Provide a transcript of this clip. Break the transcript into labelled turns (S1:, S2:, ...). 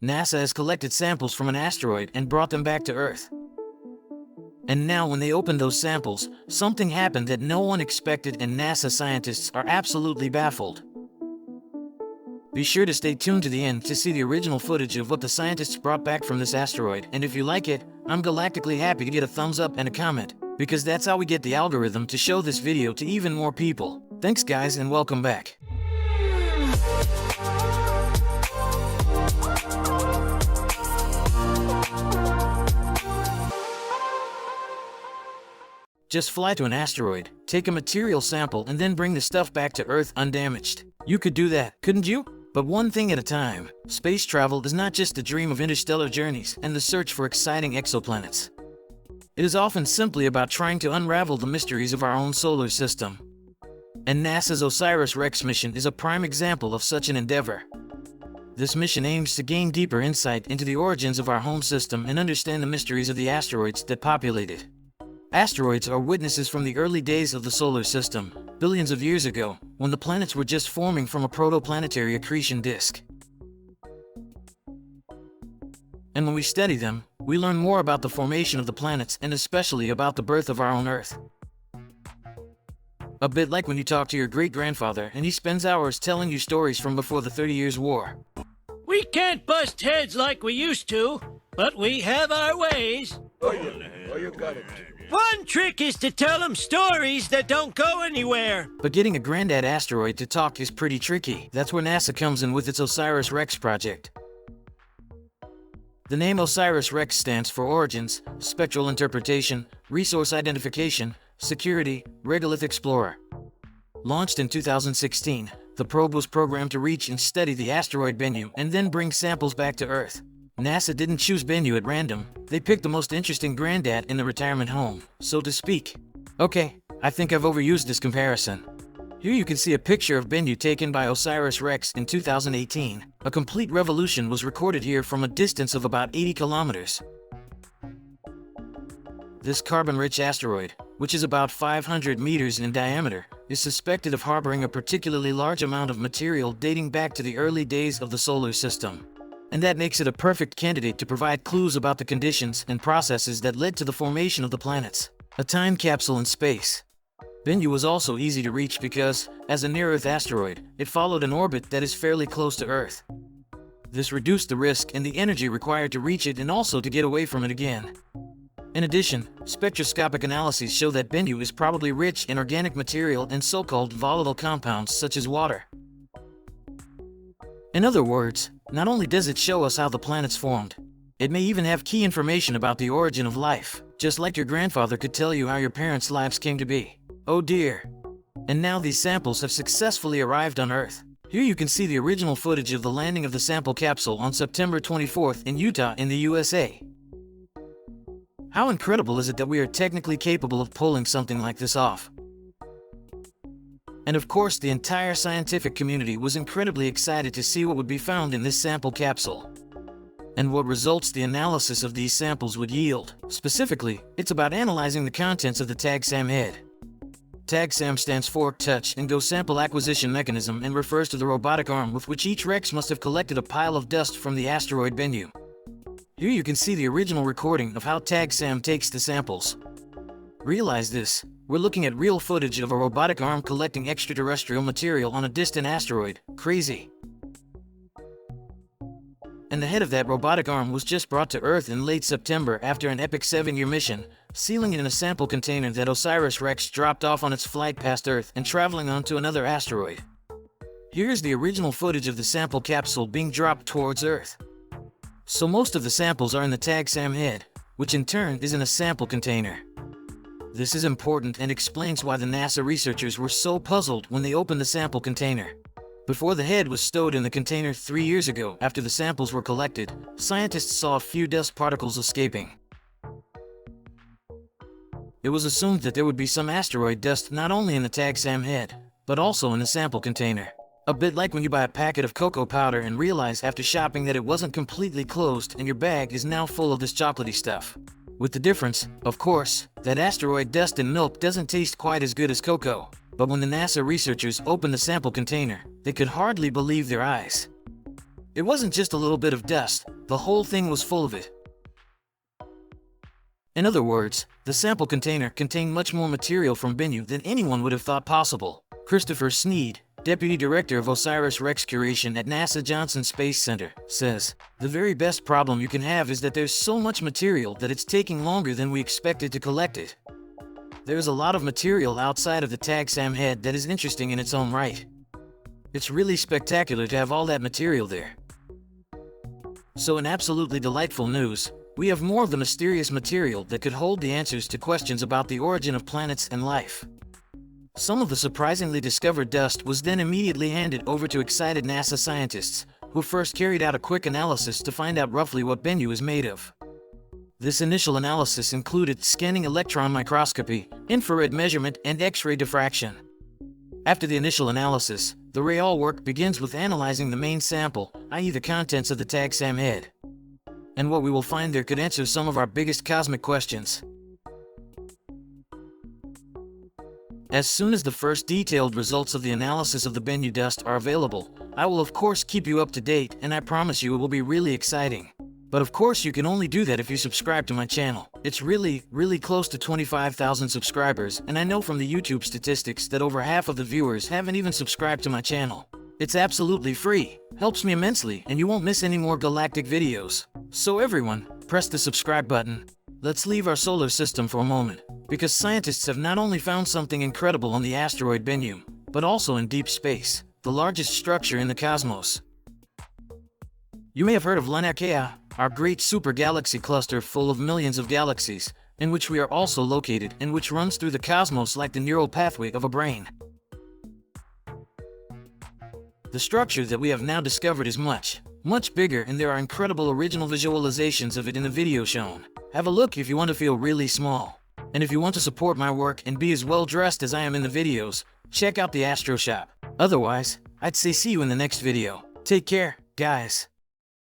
S1: NASA has collected samples from an asteroid and brought them back to Earth. And now when they opened those samples, something happened that no one expected, and NASA scientists are absolutely baffled. Be sure to stay tuned to the end to see the original footage of what the scientists brought back from this asteroid, and if you like it, I'm galactically happy to get a thumbs up and a comment, because that's how we get the algorithm to show this video to even more people. Thanks guys, and welcome back. Just fly to an asteroid, take a material sample, and then bring the stuff back to Earth undamaged. You could do that, couldn't you? But one thing at a time. Space travel is not just a dream of interstellar journeys and the search for exciting exoplanets. It is often simply about trying to unravel the mysteries of our own solar system. And NASA's OSIRIS-REx mission is a prime example of such an endeavor. This mission aims to gain deeper insight into the origins of our home system and understand the mysteries of the asteroids that populate it. Asteroids are witnesses from the early days of the solar system, billions of years ago, when the planets were just forming from a protoplanetary accretion disk. And when we study them, we learn more about the formation of the planets and especially about the birth of our own Earth. A bit like when you talk to your great-grandfather and he spends hours telling you stories from before the 30 Years' War.
S2: We can't bust heads like we used to, but we have our ways.
S3: Oh, you got it.
S2: One trick is to tell them stories that don't go anywhere.
S1: But getting a granddad asteroid to talk is pretty tricky. That's where NASA comes in with its OSIRIS-REx project. The name OSIRIS-REx stands for Origins, Spectral Interpretation, Resource Identification, Security, Regolith Explorer. Launched in 2016, the probe was programmed to reach and study the asteroid Bennu and then bring samples back to Earth. NASA didn't choose Bennu at random. They picked the most interesting granddad in the retirement home, so to speak. Okay, I think I've overused this comparison. Here you can see a picture of Bennu taken by OSIRIS-REx in 2018. A complete revolution was recorded here from a distance of about 80 kilometers. This carbon-rich asteroid, which is about 500 meters in diameter, is suspected of harboring a particularly large amount of material dating back to the early days of the solar system. And that makes it a perfect candidate to provide clues about the conditions and processes that led to the formation of the planets. A time capsule in space. Bennu was also easy to reach because, as a near-Earth asteroid, it followed an orbit that is fairly close to Earth. This reduced the risk and the energy required to reach it and also to get away from it again. In addition, spectroscopic analyses show that Bennu is probably rich in organic material and so-called volatile compounds such as water. In other words, not only does it show us how the planets formed, it may even have key information about the origin of life, just like your grandfather could tell you how your parents' lives came to be. Oh dear. And now these samples have successfully arrived on Earth. Here you can see the original footage of the landing of the sample capsule on September 24th in Utah in the USA. How incredible is it that we are technically capable of pulling something like this off? And of course, the entire scientific community was incredibly excited to see what would be found in this sample capsule, and what results the analysis of these samples would yield. Specifically, it's about analyzing the contents of the TAG-SAM head. TAG-SAM stands for Touch and Go Sample Acquisition Mechanism and refers to the robotic arm with which each Rex must have collected a pile of dust from the asteroid Bennu. Here you can see the original recording of how TAG-SAM takes the samples. Realize this. We're looking at real footage of a robotic arm collecting extraterrestrial material on a distant asteroid. Crazy. And the head of that robotic arm was just brought to Earth in late September after an epic 7-year mission, sealing it in a sample container that OSIRIS-REx dropped off on its flight past Earth and traveling on to another asteroid. Here's the original footage of the sample capsule being dropped towards Earth. So most of the samples are in the TAG-SAM head, which in turn is in a sample container. This is important and explains why the NASA researchers were so puzzled when they opened the sample container. Before the head was stowed in the container 3 years ago, after the samples were collected, scientists saw a few dust particles escaping. It was assumed that there would be some asteroid dust not only in the TAG-SAM head, but also in the sample container. A bit like when you buy a packet of cocoa powder and realize after shopping that it wasn't completely closed and your bag is now full of this chocolatey stuff. With the difference, of course, that asteroid dust and milk doesn't taste quite as good as cocoa. But when the NASA researchers opened the sample container, they could hardly believe their eyes. It wasn't just a little bit of dust, the whole thing was full of it. In other words, the sample container contained much more material from Bennu than anyone would have thought possible. Christopher Sneed, Deputy Director of OSIRIS-REx Curation at NASA Johnson Space Center, says, "The very best problem you can have is that there's so much material that it's taking longer than we expected to collect it. There's a lot of material outside of the TAG-SAM head that is interesting in its own right. It's really spectacular to have all that material there." So in absolutely delightful news, we have more of the mysterious material that could hold the answers to questions about the origin of planets and life. Some of the surprisingly discovered dust was then immediately handed over to excited NASA scientists, who first carried out a quick analysis to find out roughly what Bennu is made of. This initial analysis included scanning electron microscopy, infrared measurement, and X-ray diffraction. After the initial analysis, the real work begins with analyzing the main sample, i.e. the contents of the TAG-SAM head. And what we will find there could answer some of our biggest cosmic questions. As soon as the first detailed results of the analysis of the Bennu dust are available, I will of course keep you up to date, and I promise you it will be really exciting. But of course you can only do that if you subscribe to my channel. It's really close to 25,000 subscribers, and I know from the YouTube statistics that over half of the viewers haven't even subscribed to my channel. It's absolutely free, helps me immensely, and you won't miss any more galactic videos. So everyone, press the subscribe button. Let's leave our solar system for a moment, because scientists have not only found something incredible on the asteroid Bennu, but also in deep space, the largest structure in the cosmos. You may have heard of Lanakeia, our great super galaxy cluster full of millions of galaxies, in which we are also located and which runs through the cosmos like the neural pathway of a brain. The structure that we have now discovered is much bigger, and there are incredible original visualizations of it in the video shown. Have a look if you want to feel really small. And if you want to support my work and be as well dressed as I am in the videos, check out the Astro Shop. Otherwise, I'd say see you in the next video. Take care, guys.